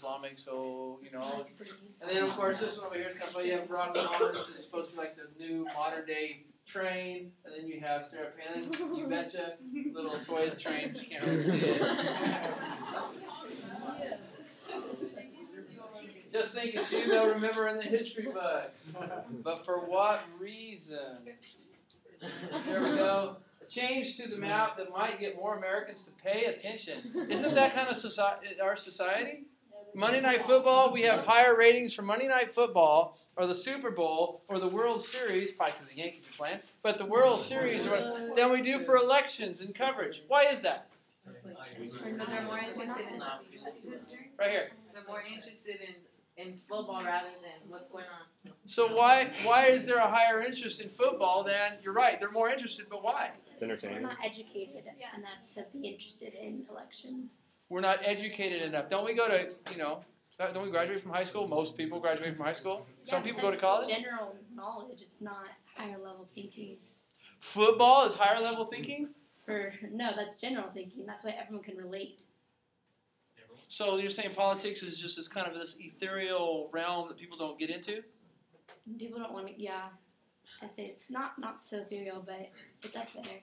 Islamic, so, you know. And then, of course, this one over here is kind of funny. You have Barack Obama. This is supposed to be like the new modern-day train. And then you have Sarah Palin, you betcha, little toy train, but you can't really see it. Just thinking she they'll remember in the history books. But for what reason? There we go. A change to the map that might get more Americans to pay attention. Isn't that kind of our society? Monday Night Football, we have higher ratings for Monday Night Football or the Super Bowl or the World Series, probably because the Yankees are playing, but the World Series than we do for elections and coverage. Why is that? Because they're more interested in right here. They're more interested in football rather than what's going on. So why is there a higher interest in football than, you're right, they're more interested, but why? It's entertaining. We're not educated enough to be interested in elections. We're not educated enough. Don't we go to, you know, don't we graduate from high school? Most people graduate from high school. Some people go to college. General knowledge. It's not higher level thinking. Football is higher level thinking? No, that's general thinking. That's why everyone can relate. So you're saying politics is just this kind of this ethereal realm that people don't get into? People don't want to, yeah. I'd say it's not so ethereal, but it's up there.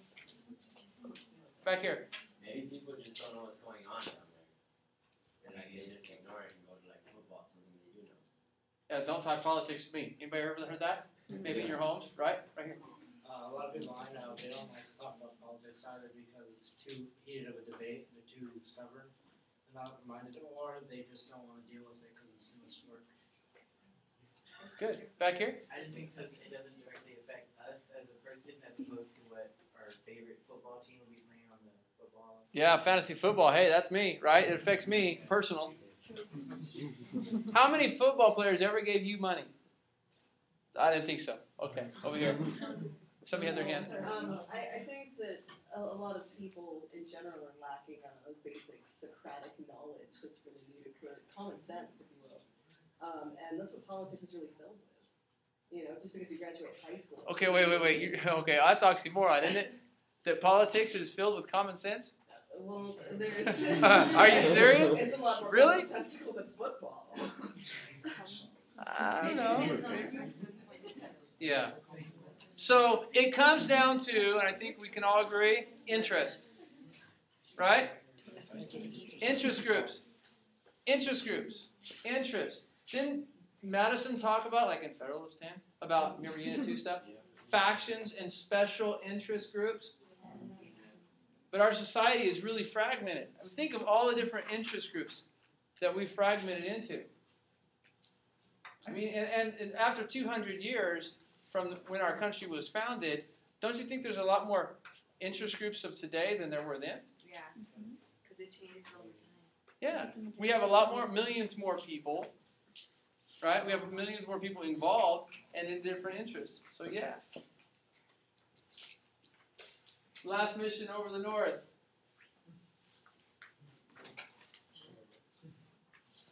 Back here. Maybe people just don't know what's going on down there. And like they just ignore it and go to like football, something they do know. Yeah, don't talk politics to me. Anybody ever heard that? Maybe in your homes, right? Right here. A lot of people I know, they don't like to talk about politics either because it's too heated of a debate. They're too stubborn. They're not reminded, or they just don't want to deal with it because it's too much work. Good. Back here? I just think something it doesn't directly affect us as a person as opposed to what our favorite football team will be playing on the football. Yeah, fantasy football. Hey, that's me, right? It affects me, personal. How many football players ever gave you money? I didn't think so. Okay, over here. Somebody had their hand. I think that a lot of people in general are lacking a basic Socratic knowledge that's really needed, common sense, if you will. And that's what politics is really filled with. You know, just because you graduate high school. Okay, wait. Okay, that's oxymoron, isn't it? That politics is filled with common sense? Well, there's... Are you serious? It's a lot more really? sensible than football. I don't know. Yeah. So it comes down to, and I think we can all agree, interest. Right? Interest groups. Interest groups. Interest. Didn't Madison talk about, like in Federalist 10, about, remember Unit 2 stuff? Factions and special interest groups. But our society is really fragmented. Think of all the different interest groups that we've fragmented into. I mean, and after 200 years from when our country was founded, don't you think there's a lot more interest groups of today than there were then? Yeah, because it changes all the time. Yeah, we have a lot more, millions more people, right? We have millions more people involved and in different interests. So yeah. Last mission over the north.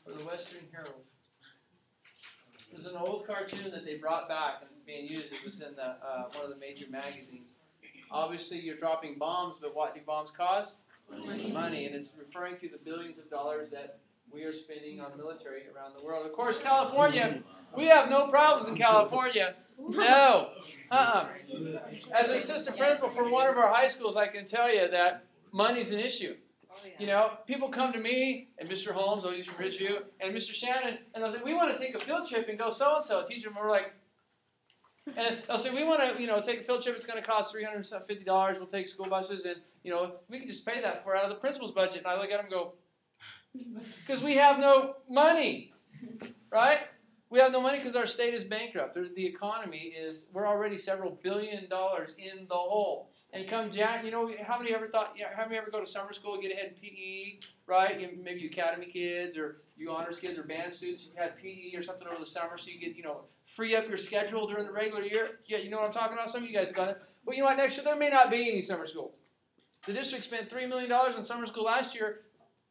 For the Western Herald. It was an old cartoon that they brought back and it's being used. It was in the one of the major magazines. Obviously, you're dropping bombs, but what do bombs cost? Money. And it's referring to the billions of dollars that we are spending on military around the world. Of course, California, we have no problems in California. No. As an assistant principal for one of our high schools, I can tell you that money's an issue. You know, people come to me, and Mr. Holmes, he's from Ridgeview, and Mr. Shannon, and they'll say, we want to take a field trip and go so-and-so. Teach them, we're like, and they'll say, we want to, take a field trip. It's going to cost $350. We'll take school buses, and, we can just pay that for out of the principal's budget. And I look at them and go, because we have no money, right? We have no money because our state is bankrupt. The economy is, we're already several $billion in the hole. And come Jack, how many ever go to summer school, get ahead in PE, right? Maybe you academy kids or you honors kids or band students, you had PE or something over the summer so you get, free up your schedule during the regular year. Yeah, you know what I'm talking about? Some of you guys have done it. Well, you know what? Next year there may not be any summer school. The district spent $3 million on summer school last year.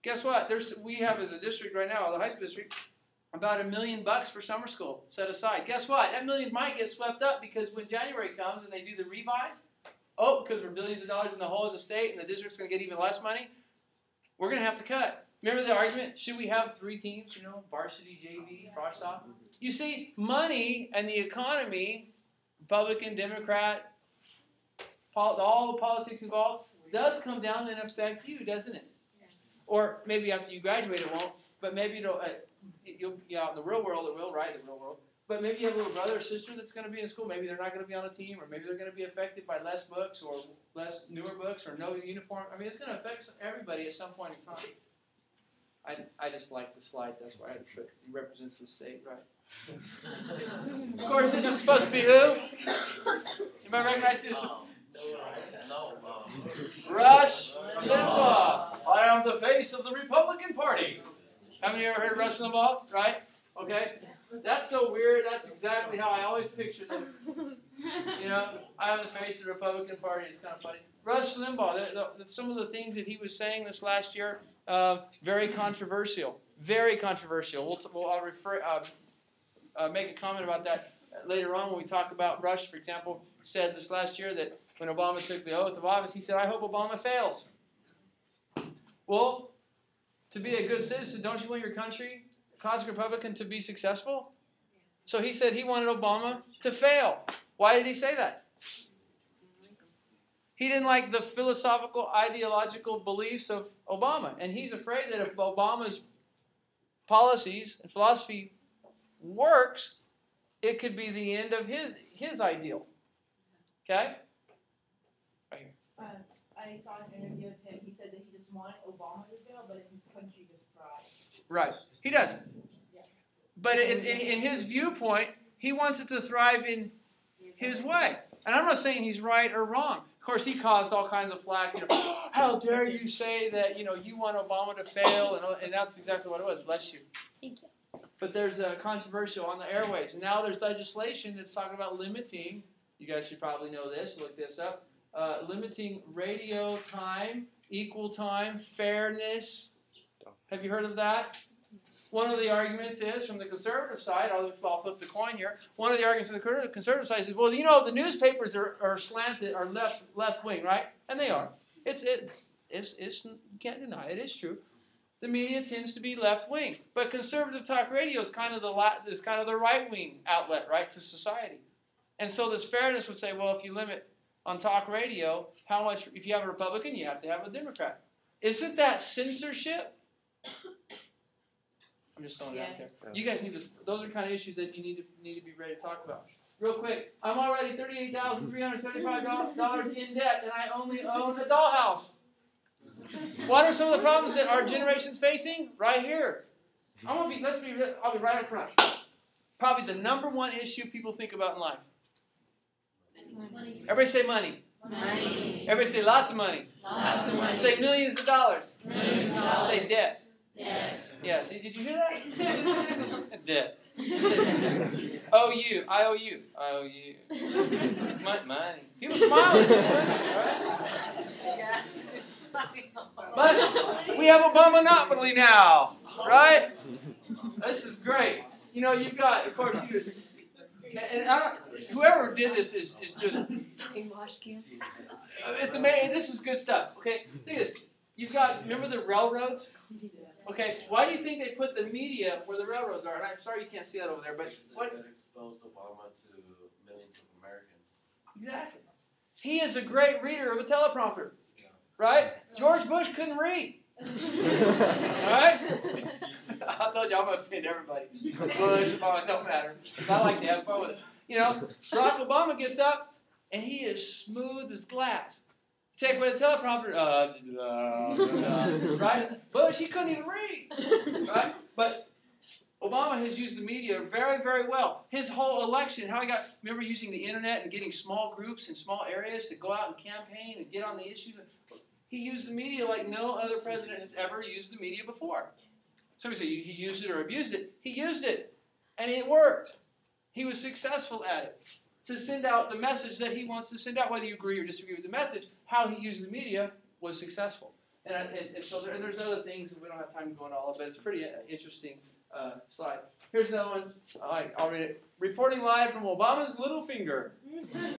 Guess what? We have as a district right now, the high school district, about $1 million for summer school set aside. Guess what? That $1 million might get swept up because when January comes and they do the revise, because we're billions of dollars in the hole as a state and the district's going to get even less money, we're going to have to cut. Remember the argument? Should we have 3 teams, varsity, JV, soft? You see, money and the economy, Republican, Democrat, all the politics involved, does come down and affect you, doesn't it? Yes. Or maybe after you graduate it won't, but maybe you'll be out in the real world, it will, right? The real world. But maybe you have a little brother or sister that's going to be in school. Maybe they're not going to be on a team, or maybe they're going to be affected by less books or less newer books or no uniform. I mean, it's going to affect everybody at some point in time. I just like the slide. That's why I had to put, because he represents the state, right? Of course, this is supposed to be who? Anybody recognize this? No. Rush Limbaugh. I am the face of the Republican Party. Haven't you ever heard Rush Limbaugh? Right? Okay. That's so weird. That's exactly how I always picture them. I am the face of the Republican Party. It's kind of funny. Rush Limbaugh, some of the things that he was saying this last year, very controversial. Very controversial. I'll make a comment about that later on when we talk about Rush, for example, said this last year that when Obama took the oath of office, he said, I hope Obama fails. Well, to be a good citizen, don't you want your country, classic Republican, to be successful? So he said he wanted Obama to fail. Why did he say that? He didn't like the philosophical, ideological beliefs of Obama. And he's afraid that if Obama's policies and philosophy works, it could be the end of his ideal. Okay? Right here. I saw an interview of him. He said that he just wanted Obama to fail, but his country to thrive. Right. He does. But it's in his viewpoint, he wants it to thrive in his way. And I'm not saying he's right or wrong. Of course, he caused all kinds of flack. How dare you say that, you want Obama to fail? And that's exactly what it was. Bless you. Thank you. But there's a controversial on the airways. And now there's legislation that's talking about limiting, you guys should probably know this, look this up, limiting radio time, equal time, fairness. Have you heard of that? One of the arguments is, from the conservative side, I'll flip the coin here, one of the arguments from the conservative side is, well, the newspapers are slanted, are left-wing, right? And they are. You can't deny it, it's true. The media tends to be left-wing. But conservative talk radio is kind of the right-wing outlet, right, to society. And so this fairness would say, well, if you limit on talk radio, how much, if you have a Republican, you have to have a Democrat. Isn't that censorship? I'm just throwing it out there. You guys those are kind of issues that you need to be ready to talk about. Real quick, I'm already $38,375 in debt, and I only own a dollhouse. What are some of the problems that our generation's facing? Right here. I'll be right up front. Probably the number one issue people think about in life. Money. Everybody say money. Money. Everybody say lots of money. Lots of money. Say millions of dollars. Millions of dollars. Say debt. Debt. Yeah, see, did you hear that? Debt. Owe you. I owe you. I owe you. Money. People smile. Yeah. But we have Obama monopoly now, right? This is great. You've got, of course, whoever did this is just, it's amazing. This is good stuff. Okay, think of this. You've got, remember the railroads? Okay, why do you think they put the media where the railroads are? And I'm sorry you can't see that over there, but what? Exposed Obama to millions of Americans. Exactly. He is a great reader of a teleprompter, right? George Bush couldn't read. Right? I told you I'm going to offend everybody. Bush, Obama, don't matter. I like to have fun with it. Barack Obama gets up, and he is smooth as glass. Take away the teleprompter, right? Bush, he couldn't even read, right? But Obama has used the media very, very well. His whole election, how he got, remember using the internet and getting small groups in small areas to go out and campaign and get on the issues? He used the media like no other president has ever used the media before. Somebody say he used it or abused it. He used it, and it worked. He was successful at it. To send out the message that he wants to send out, whether you agree or disagree with the message, how he used the media was successful. And so there's other things, and we don't have time to go into all of it, but it's a pretty interesting slide. Here's another one. All right, I'll read it. Reporting live from Obama's little finger.